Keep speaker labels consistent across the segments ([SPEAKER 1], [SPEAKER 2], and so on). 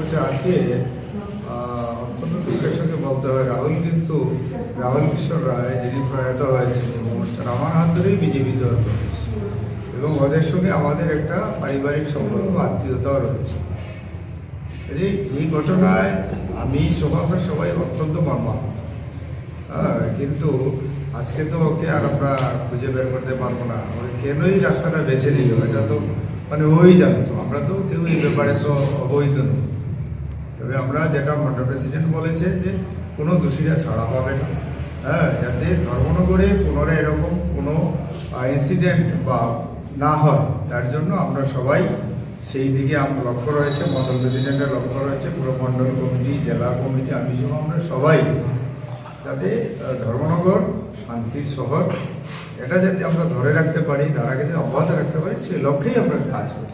[SPEAKER 1] হচ্ছে আজকে অত্যন্ত দুঃখের সঙ্গে বলতে হয় রাহুল কিশোর রায় যিনি প্রয়াত হয়েছেন মোর্চার আমার হাত ধরেই বিজেপিতে এবং ওদের সঙ্গে আমাদের একটা পারিবারিক সম্পর্ক আত্মীয়তাও রয়েছে। এই ঘটনায় আমি সবাই অত্যন্ত মর্মাহত। কিন্তু আজকে তো ওকে আর আমরা খুঁজে বের করতে পারবো না। ওই কেনই রাস্তাটা বেছে নিল এটা তো ওই জানতো, আমরা তো কেউ এই ব্যাপারে তো অবহিত নই। তবে আমরা যেটা মন্ডল প্রেসিডেন্ট বলেছে যে কোনো দোষীরা ছাড়া পাবে না, যাতে ধর্মনগরে পুনরায় এরকম কোনো ইনসিডেন্ট বা না হয়, তার জন্য আমরা সবাই সেই দিকে আমরা লক্ষ্য রয়েছে, মন্ডল প্রেসিডেন্টের লক্ষ্য রয়েছে, পুরো মন্ডল কমিটি, জেলা কমিটি, আমি সহ আমরা সবাই যাতে ধর্মনগর শান্তির শহর এটা যাতে আমরা ধরে রাখতে পারি, তার আগে যাতে অব্যাহত রাখতে পারি, সেই লক্ষ্যেই আমরা কাজ করি।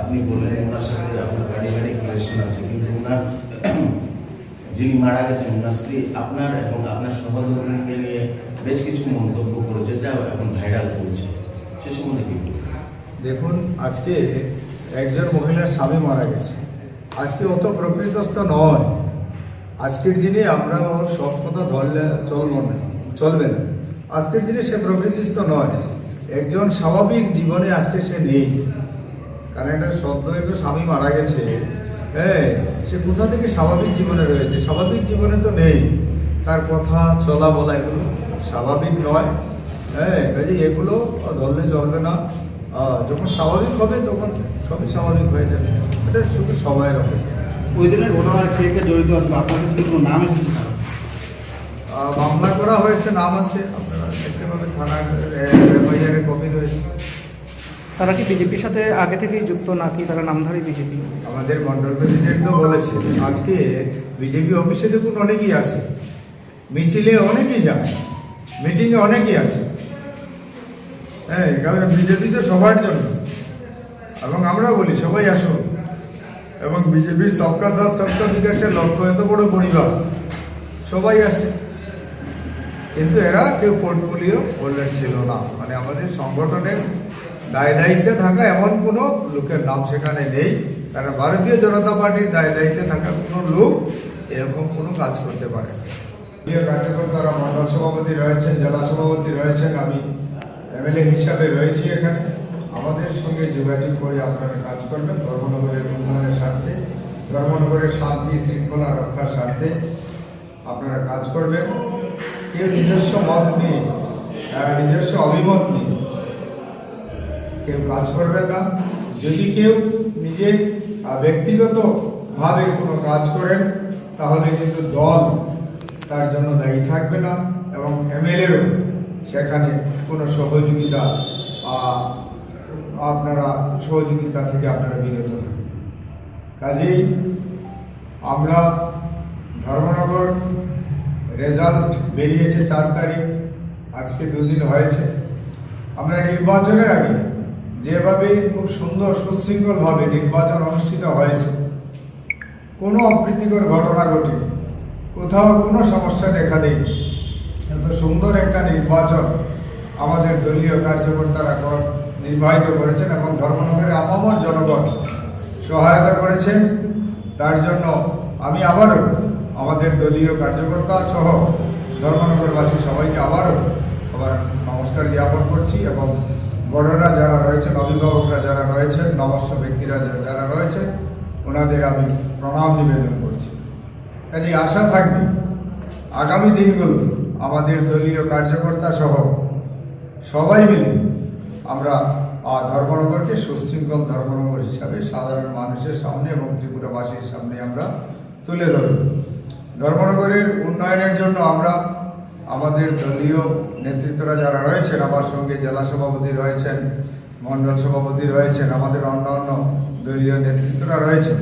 [SPEAKER 2] আপনি বললেন ওনার সাথে আপনার পারিবারিক রিলেশন আছে, কিন্তু ওনার যিনি মারা গেছেন ওনার স্ত্রী আপনার এবং আপনার সহধর্মীকে নিয়ে বেশ কিছু মন্তব্য করেছে যা এখন ভাইরাল চলছে, সে সম্বন্ধে কি বলবেন?
[SPEAKER 1] দেখুন, আজকে একজন মহিলার স্বামী মারা গেছে, আজকে অত প্রকৃতস্থ নয়। আজকের দিনে আমরা ওর সব কথা ধরলে চলবে না। আজকের দিনে সে প্রকৃতিস্থ নয়, একজন স্বাভাবিক জীবনে আজকে সে নেই। কারণ একটা সদ্য একটা স্বামী মারা গেছে, সে কোথা থেকে স্বাভাবিক জীবনে রয়েছে? স্বাভাবিক জীবনে তো নেই, তার কথা চলা বলা এগুলো স্বাভাবিক নয়। কাজে এগুলো ধরলে চলবে না। যখন স্বাভাবিক হবে তখন সবই স্বাভাবিক হয়ে যাবে, এটা শুধু সময়ের অপেক্ষা।
[SPEAKER 3] ওই দিনের ঘটনায় কে কে জড়িত আছে আপনার কাছে কোনো নাম এসেছে?
[SPEAKER 1] মামলা করা হয়েছে, নাম আছে, আপনারা দেখতে পাবেন, থানার এফআইআর কপি রয়েছে।
[SPEAKER 4] তারা কি বিজেপির সাথে আগে থেকেই যুক্ত নাকি তারা নামধারী বিজেপি?
[SPEAKER 1] আমাদের মন্ডল প্রেসিডেন্ট তো বলেছে আজকে বিজেপি অফিসে দেখুন অনেকেই আসে, মিছিলে অনেকেই যায়, মিটিংয়ে অনেকেই আসে। কারণ বিজেপি তো সবার জন্য, এবং আমরা বলি সবাই আসুন। এবং বিজেপির সবকা সাথ সবকা বিকাশের লক্ষ্য এত বড় পরিবার, সবাই আসে। কিন্তু এরা কেউ পোর্টফোলিও হোল্ডার ছিল না, মানে আমাদের সংগঠনের দায়িত্বে থাকা এমন কোনো লোকের নাম সেখানে নেই। কারণ ভারতীয় জনতা পার্টির দায়িত্বে থাকা কোনো লোক এরকম কোনো কাজ করতে পারে না। কার্যকর্তারা মন্ডল সভাপতি রয়েছেন, জেলা সভাপতি রয়েছেন, আমি এমএলএ হিসাবে রয়েছি এখানে। আমাদের সঙ্গে যোগাযোগ করে আপনারা কাজ করবেন ধর্মনগরের উন্নয়নের স্বার্থে, ধর্মনগরের শান্তি শৃঙ্খলা রক্ষার স্বার্থে আপনারা কাজ করবেন। কেউ নিজস্ব মত নিয়ে, নিজস্ব অভিমত নিয়ে কেউ কাজ করবেন না। যদি কেউ নিজে ব্যক্তিগতভাবে কোনো কাজ করেন তাহলে কিন্তু দল তার জন্য দায়ী থাকবে না, এবং এমএলএরও সেখানে কোনো সহযোগিতা থেকে আপনারা বিরত থাকবেন। কাজেই আমরা ধর্মনগর রেজাল্ট বেরিয়েছে 4 তারিখ, আজকে 2 দিন হয়েছে। আমরা নির্বাচনের আগে যেভাবে খুব সুন্দর সুশৃঙ্খলভাবে নির্বাচন অনুষ্ঠিত হয়েছে, কোনো অপ্রীতিকর ঘটনা ঘটেনি, কোথাও কোনো সমস্যা দেখা দেয়নি। এত সুন্দর একটা নির্বাচন আমাদের দলীয় কার্যকর্তারা নির্বাহিত করেছেন, এবং ধর্মনগরের আপামর জনগণ সহায়তা করেছেন। তার জন্য আমি আবারও আমাদের দলীয় কার্যকর্তা সহ ধর্মনগরবাসী সবাইকে আবার নমস্কার জ্ঞাপন করছি, এবং বড়রা যারা রয়েছেন, অভিভাবকরা যারা রয়েছেন, নমস্য ব্যক্তিরা যারা রয়েছেন, ওনাদের আমি প্রণাম নিবেদন করছি। কাজে আশা থাকবে আগামী দিনগুলো আমাদের দলীয় কার্যকর্তা সহ সবাই মিলে আমরা ধর্মনগরকে সুশৃঙ্খল ধর্মনগর হিসাবে সাধারণ মানুষের সামনে এবং ত্রিপুরাবাসীর সামনে আমরা তুলে ধরব। ধর্মনগরের উন্নয়নের জন্য আমরা আমাদের দলীয় নেতৃত্বরা যারা রয়েছেন, আমার সঙ্গে জেলা সভাপতি রয়েছেন, মণ্ডল সভাপতি রয়েছেন, আমাদের অন্যান্য দলীয় নেতৃত্বরা রয়েছেন,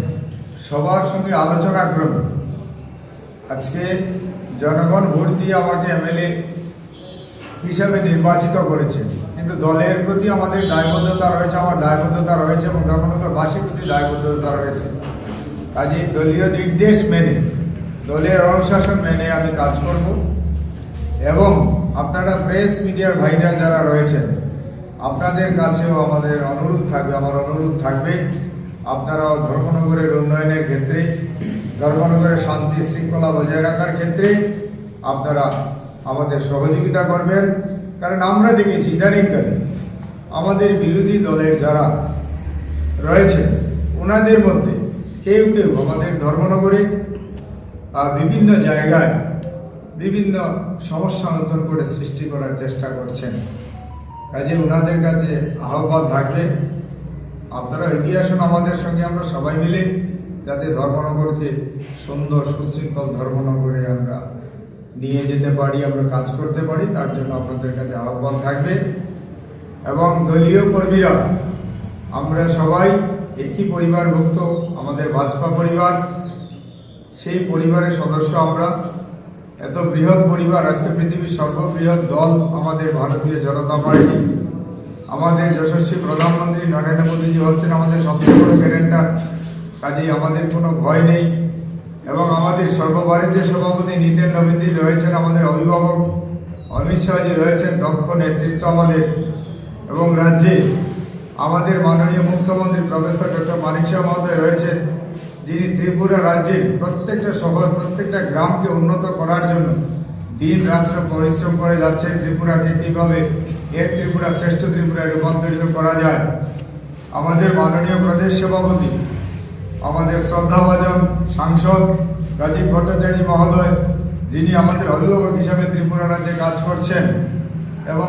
[SPEAKER 1] সবার সঙ্গে আলোচনা ক্রমে আজকে জনগণ ভোট দিয়ে আমাকে এমএলএ হিসাবে নির্বাচিত করেছে, কিন্তু দলের প্রতি আমাদের দায়বদ্ধতা রয়েছে, আমার দায়বদ্ধতা রয়েছে, এবং ধর্মনগরবাসীর প্রতি দায়বদ্ধতা রয়েছে। কাজে দলীয় নির্দেশ মেনে, দলের অনুশাসন মেনে আমি কাজ করব। এবং আপনারা প্রেস মিডিয়ার ভাইরা যারা রয়েছেন, আপনাদের কাছেও আমাদের অনুরোধ থাকবে, আমার অনুরোধ থাকবে, আপনারাও ধর্মনগরের উন্নয়নের ক্ষেত্রে, ধর্মনগরের শান্তি শৃঙ্খলা বজায় রাখার ক্ষেত্রে আপনারা আমাদের সহযোগিতা করবেন। কারণ আমরা দেখেছি ইদানিংকালে আমাদের বিরোধী দলের যারা রয়েছে ওনাদের মধ্যে কেউ কেউ আমাদের ধর্মনগরে বিভিন্ন জায়গায় বিভিন্ন সমস্যা নতুন করে সৃষ্টি করার চেষ্টা করছেন। কাজে ওনাদের কাছে আহ্বান থাকবে, আপনারা এগিয়ে আসুন আমাদের সঙ্গে, আমরা সবাই মিলে যাতে ধর্মনগরকে সুন্দর সুশৃঙ্খল ধর্মনগরে আমরা নিয়ে যেতে পারি, আমরা কাজ করতে পারি, তার জন্য আপনাদের কাছে আহ্বান থাকবে। এবং দলীয় কর্মীরা আমরা সবাই একই পরিবারভুক্ত, আমাদের ভাজপা পরিবার, সেই পরিবারের সদস্য আমরা। এত বৃহৎ পরিবার, আজকে পৃথিবীর সর্ববৃহৎ দল আমাদের ভারতীয় জনতা পার্টি। আমাদের যশস্বী প্রধানমন্ত্রী নরেন্দ্র মোদীজি হচ্ছেন আমাদের সবচেয়ে বড় গ্যারেন্টার। কাজেই আমাদের কোনো ভয় নেই। এবং আমাদের সর্বভারতীয় সভাপতি নিতেন নবীনজি রয়েছেন, আমাদের অভিভাবক অমিত শাহজি রয়েছেন, দক্ষ নেতৃত্ব আমাদের। এবং রাজ্যে আমাদের মাননীয় মুখ্যমন্ত্রী প্রফেসর ডক্টর মানিক শাহ মহোদয় রয়েছেন, যিনি ত্রিপুরা রাজ্যের প্রত্যেকটা শহর প্রত্যেকটা গ্রামকে উন্নত করার জন্য দিন রাত্র পরিশ্রম করে যাচ্ছেন। ত্রিপুরাকে কীভাবে এক ত্রিপুরা শ্রেষ্ঠ ত্রিপুরায় রূপান্তরিত করা যায়। আমাদের মাননীয় প্রদেশ সভাপতি, আমাদের শ্রদ্ধাভাজন সাংসদ রাজীব ভট্টাচার্য মহোদয়, যিনি আমাদের অভিভাবক হিসাবে ত্রিপুরা রাজ্যে কাজ করছেন এবং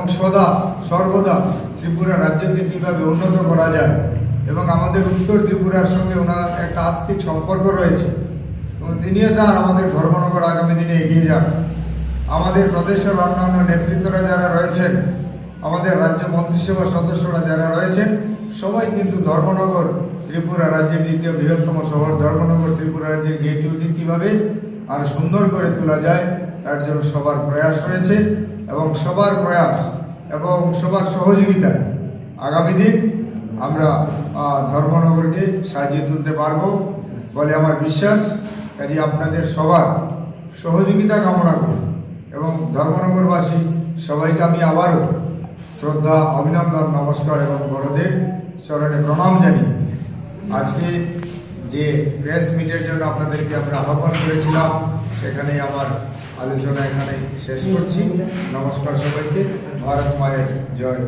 [SPEAKER 1] সর্বদা ত্রিপুরা রাজ্যকে কীভাবে উন্নত করা যায়। এবং আমাদের উত্তর ত্রিপুরার সঙ্গে ওনার একটা আত্মিক সম্পর্ক রয়েছে এবং তিনিও চান আমাদের ধর্মনগর আগামী দিনে এগিয়ে যান। আমাদের প্রদেশের অন্যান্য নেতৃত্বরা যারা রয়েছেন, আমাদের রাজ্য মন্ত্রিসভার সদস্যরা যারা রয়েছেন, সবাই কিন্তু ধর্মনগর ত্রিপুরা রাজ্যের দ্বিতীয় বৃহত্তম শহর ধর্মনগর ত্রিপুরা রাজ্যের গেটওয়েকে কীভাবে আর সুন্দর করে তোলা যায় তার জন্য সবার প্রয়াস রয়েছে। এবং সবার প্রয়াস এবং সবার সহযোগিতায় আগামী দিন আমরা ধর্মনগরকে সাজিয়ে তুলতে পারব বলে আমার বিশ্বাস। কাজে আপনাদের সবার সহযোগিতা কামনা করি এবং ধর্মনগরবাসী সবাইকে আমি আবারও শ্রদ্ধা, অভিনন্দন, নমস্কার এবং বড়দের চরণে প্রণাম জানিয়ে আজকে যে প্রেস মিটের জন্য আপনাদেরকে আমরা আহ্বান করেছিলাম সেখানে আমার আলোচনা এখানে শেষ করছি। নমস্কার সবাইকে। ভারত মায়ের জয়।